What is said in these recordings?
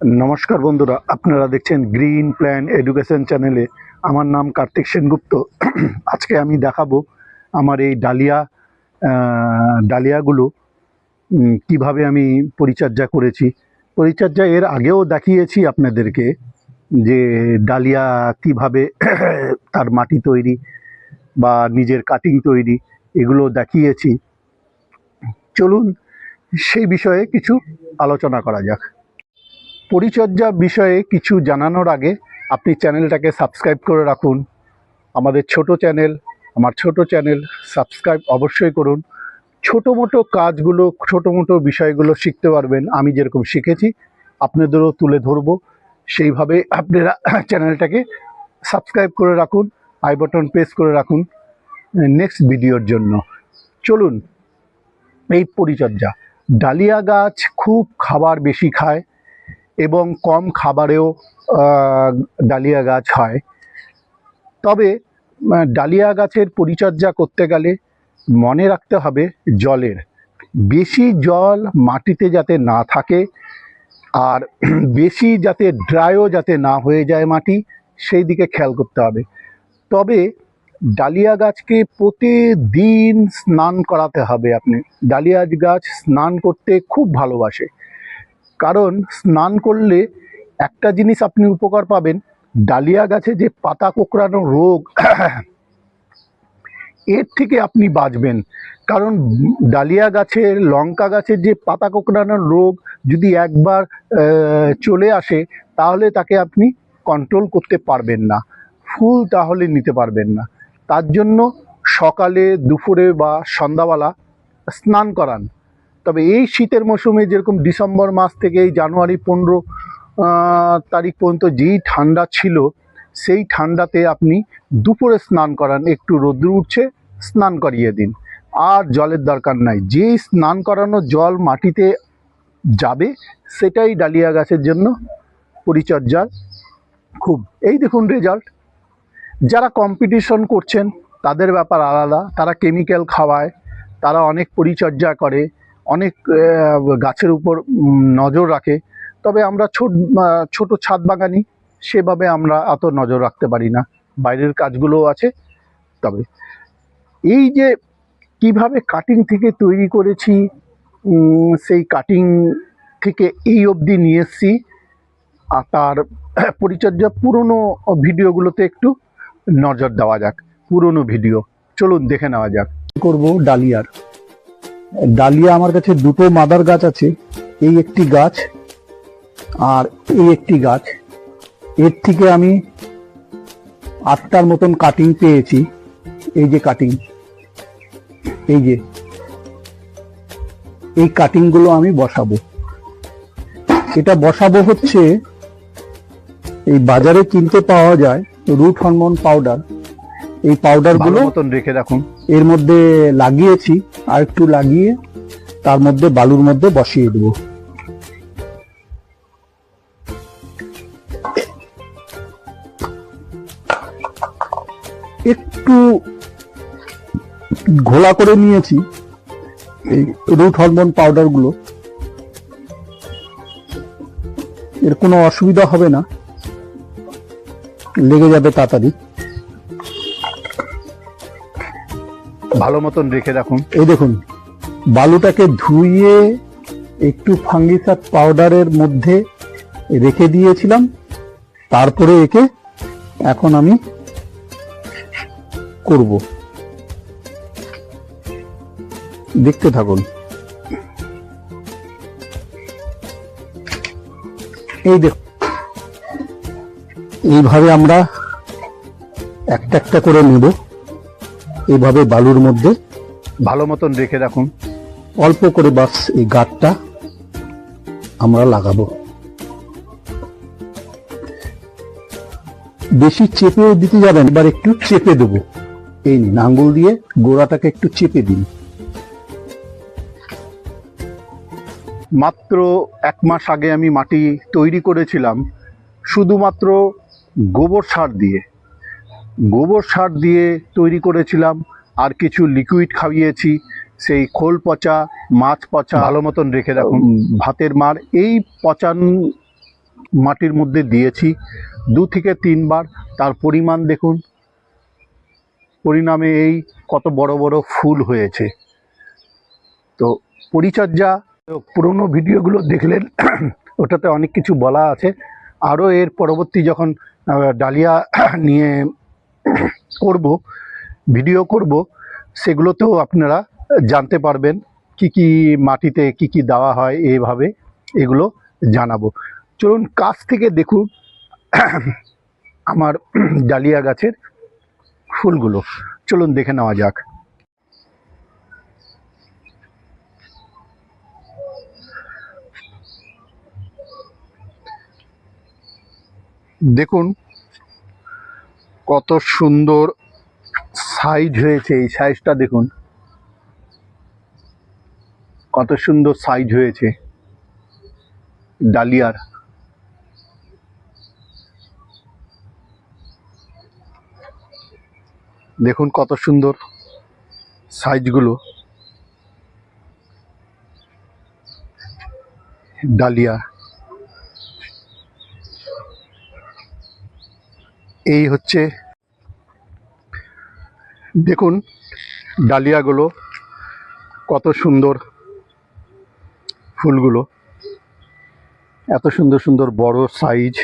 नमस्कार बंधुरा आपनारा देखছেন ग्रीन प्लान एडुकेशन चैनेले। আমার নাম কার্তিক সেনগুপ্ত। আজকে আমি দেখাবো আমার এই ডালিয়াগুলো কিভাবে আমি পরিচর্যা করেছি। পরিচর্যা এর আগেও দেখিয়েছি আপনাদেরকে যে ডালিয়া কিভাবে তার মাটি তৈরি বা নিজের কাটিং তৈরি এগুলো দেখিয়েছি। চলুন সেই বিষয়ে কিছু আলোচনা করা যাক। পরিচর্যা বিষয়ে কিছু জানানোর আগে আপনি চ্যানেলটাকে সাবস্ক্রাইব করে রাখুন। আমাদের আমার ছোট চ্যানেল সাবস্ক্রাইব অবশ্যই করুন। ছোটো মোটো কাজগুলো, ছোটো মোটো বিষয়গুলো শিখতে পারবেন। আমি যেরকম শিখেছি আপনাদেরও তুলে ধরবো, সেইভাবে আপনারা চ্যানেলটাকে সাবস্ক্রাইব করে রাখুন, আই বাটন প্রেস করে রাখুন নেক্সট ভিডিওর জন্য। চলুন এই পরিচর্যা। ডালিয়া গাছ খুব খাবার বেশি খায় এবং কম খাবারেও ডালিয়া গাছ হয়। তবে ডালিয়া গাছের পরিচর্যা করতে গেলে মনে রাখতে হবে জলের বেশি জল মাটিতে যাতে না থাকে, আর বেশি যাতে ড্রাইও যাতে না হয়ে যায় মাটি, সেই দিকে খেয়াল করতে হবে। তবে ডালিয়া গাছকে প্রতিদিন স্নান করাতে হবে। আপনি ডালিয়া গাছ স্নান করতে খুব ভালোবাসে, কারণ স্নান করলে একটা জিনিস আপনি উপকার পাবেন। ডালিয়া গাছে যে পাতা কোঁকড়ানো রোগ, এর থেকে আপনি বাঁচবেন। কারণ ডালিয়া গাছের, লঙ্কা গাছের যে পাতা কোঁকড়ানোর রোগ যদি একবার চলে আসে, তাহলে তাকে আপনি কন্ট্রোল করতে পারবেন না, ফুল তাহলে নিতে পারবেন না। তার জন্য সকালে, দুপুরে বা সন্ধ্যাবেলা স্নান করান। তবে এই শীতের মৌসুমে যেরকম ডিসেম্বর মাস থেকে এই জানুয়ারি 15 তারিখ পর্যন্ত যেই ঠান্ডা ছিল, সেই ঠান্ডাতে আপনি দুপুরে স্নান করান, একটু রোদ্র উঠছে স্নান করিয়ে দিন, আর জলের দরকার নাই। যেই স্নান করানো জল মাটিতে যাবে সেটাই ডালিয়া গাছের জন্য পরিচর্যার খুব। এই দেখুন রেজাল্ট। যারা কম্পিটিশন করছেন তাদের ব্যাপার আলাদা, তারা কেমিক্যাল খাওয়ায়, তারা অনেক পরিচর্যা করে, অনেক গাছের উপর নজর রাখে। তবে আমরা ছোট ছাদ বাগানি, সেভাবে আমরা অত নজর রাখতে পারি না, বাইরের কাজগুলোও আছে। তবে এই যে কিভাবে কাটিং থেকে তৈরি করেছি, সেই কাটিং থেকে এই অবধি নিয়ে এসছি, আর তার পরিচর্যা পুরনো ভিডিওগুলোতে একটু নজর দেওয়া যাক। পুরনো ভিডিও চলুন দেখে নেওয়া যাক। করব ডালিয়া আমার কাছে দুটো মাদার গাছ আছে, এই একটি গাছ আর এই একটি গাছ। এর থেকে আমি 8টার মতন কাটিং পেয়েছি। এই যে কাটিং, এই কাটিংগুলো আমি বসাবো। এটা বসাবো হচ্ছে এই বাজারে কিনতে পাওয়া যায় রুট হরমোন পাউডার। এই পাউডারগুলো মতন রেখে রাখুন। এর মধ্যে লাগিয়েছি, আর একটু লাগিয়ে তার মধ্যে বালুর মধ্যে বসিয়ে দেবো। একটু ঘোলা করে নিয়েছি এই রুট হরমোন পাউডারগুলো। এর কোনো অসুবিধা হবে না, লেগে যাবে তাড়াতাড়ি। ভালো মতন রেখে রাখুন। এই দেখুন, বালুটাকে ধুইয়ে একটু ফাঙ্গিসাইড পাউডারের মধ্যে রেখে দিয়েছিলাম, তারপরে একে এখন আমি করব। দেখতে থাকুন। এই দেখুন, এইভাবে আমরা একটা একটা করে নেব। এইভাবে বালুর মধ্যে ভালো মতন রেখে রাখুন। অল্প করে বাস এই গাঁটটা আমরা লাগাবো। বেশি চেপেও দিতে যাবেন, এবার একটু চেপে দেবো। এই নিন, আঙ্গুল দিয়ে গোড়াটাকে একটু চেপে দিন। মাত্র 1 মাস আগে আমি মাটি তৈরি করেছিলাম শুধুমাত্র গোবর সার দিয়ে তৈরি করেছিলাম, আর কিছু লিকুইড খাইয়েছি। সেই খোল পচা, মাছ পচা ভালো মতন রেখে রাখুন। ভাতের মার, এই মাটির মধ্যে দিয়েছি 2 থেকে 3 বার। তার পরিমাণ দেখুন, পরিণামে এই কত বড় বড় ফুল হয়েছে। তো পরিচর্যা, পুরনো ভিডিওগুলো দেখলেন ওটাতে অনেক কিছু বলা আছে। আরও এর পরবর্তী যখন ডালিয়া নিয়ে করব, ভিডিও করব, সেগুলোতেও আপনারা জানতে পারবেন কি কি মাটিতে কি কি দেওয়া হয়, এইভাবে এগুলো জানাবো। চলুন কাছ থেকে দেখুন আমার ডালিয়া গাছের ফুলগুলো, চলুন দেখে নেওয়া যাক। দেখুন কত সুন্দর সাইজ হয়েছে, এই সাইজটা দেখুন কত সুন্দর সাইজ হয়েছে ডালিয়ার। দেখুন কত সুন্দর সাইজগুলো ডালিয়া। এই হচ্ছে, দেখুন ডালিয়াগুলো কত সুন্দর, ফুলগুলো এত সুন্দর সুন্দর বড় সাইজ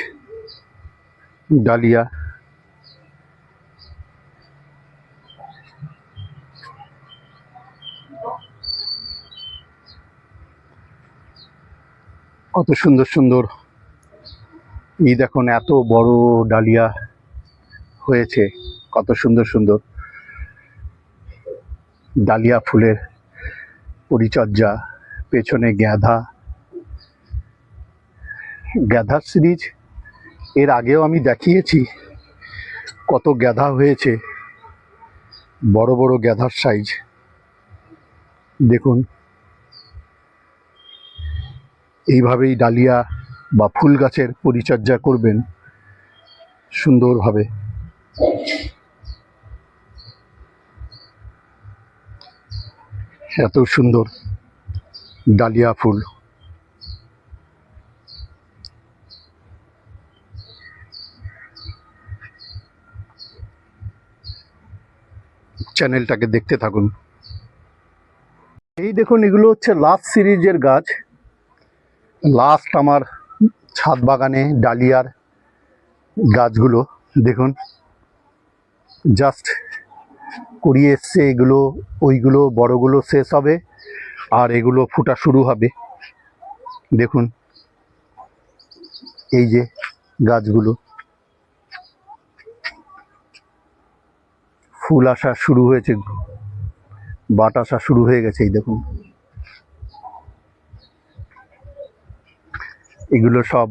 ডালিয়া। কত সুন্দর সুন্দর, এই দেখুন এত বড় ডালিয়া হয়েছে, কত সুন্দর সুন্দর ডালিয়া ফুলের পরিচর্যা। পেছনে গ্যাঁধার সিরিজ এর আগেও আমি দেখিয়েছি, কত গ্যাঁধা হয়েছে, বড় বড় গ্যাঁধার সাইজ। দেখুন এইভাবেই ডালিয়া বা ফুল গাছের পরিচর্যা করবেন সুন্দরভাবে। এত সুন্দর ডালিয়া ফুল। চ্যানেলটাকে দেখতে থাকুন। এই দেখুন এগুলো হচ্ছে লাস্ট সিরিজের গাছ, লাস্ট আমার ছাদ বাগানে ডালিয়ার গাছগুলো। দেখুন জাস্ট কুড়িয়ে এসছে, এগুলো ওইগুলো বড়গুলো শেষ হবে আর এগুলো ফোটা শুরু হবে। দেখুন এই যে গাছগুলো ফুল আসা শুরু হয়েছে, বাট আসা শুরু হয়ে গেছে। এই দেখুন এগুলো সব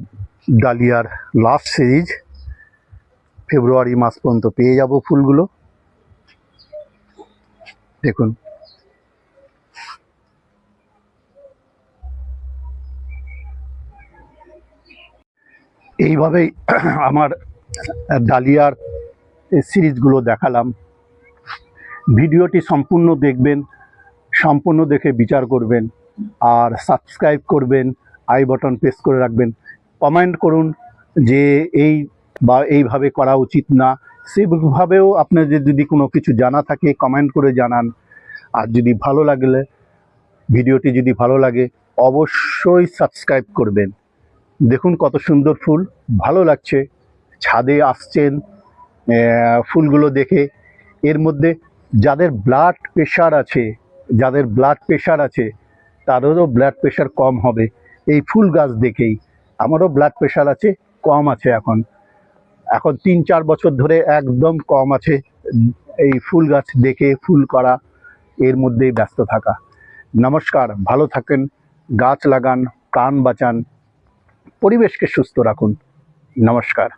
ডালিয়ার লাস্ট সিরিজ, ফেব্রুয়ারি মাস পর্যন্ত পেয়ে যাব ফুলগুলো। দেখুন এইভাবেই আমার ডালিয়ার সিরিজগুলো দেখালাম। ভিডিওটি সম্পূর্ণ দেখবেন, সম্পূর্ণ দেখে বিচার করবেন আর সাবস্ক্রাইব করবেন, আই বাটন প্রেস করে রাখবেন। কমেন্ট করুন যে এইভাবে করা উচিত না, সেভাবেও আপনাদের যদি কোনো কিছু জানা থাকে কমেন্ট করে জানান। আর যদি ভালো লাগলে, ভিডিওটি যদি ভালো লাগে অবশ্যই সাবস্ক্রাইব করবেন। দেখুন কত সুন্দর ফুল, ভালো লাগছে। ছাদে আসছেন ফুলগুলো দেখে। এর মধ্যে যাদের ব্লাড প্রেশার আছে তাদেরও ব্লাড প্রেশার কম হবে এই ফুল গাছ দেখেই। আমারও ব্লাড প্রেশার আছে, কম আছে এখন 3-4 বছর ধরে একদম কম আছে। এই ফুল গাছ দেখে ফুল করা, এর মধ্যেই ব্যস্ত থাকা। নমস্কার, ভালো থাকেন, গাছ লাগান, প্রাণ বাঁচান, পরিবেশকে সুস্থ রাখুন। নমস্কার।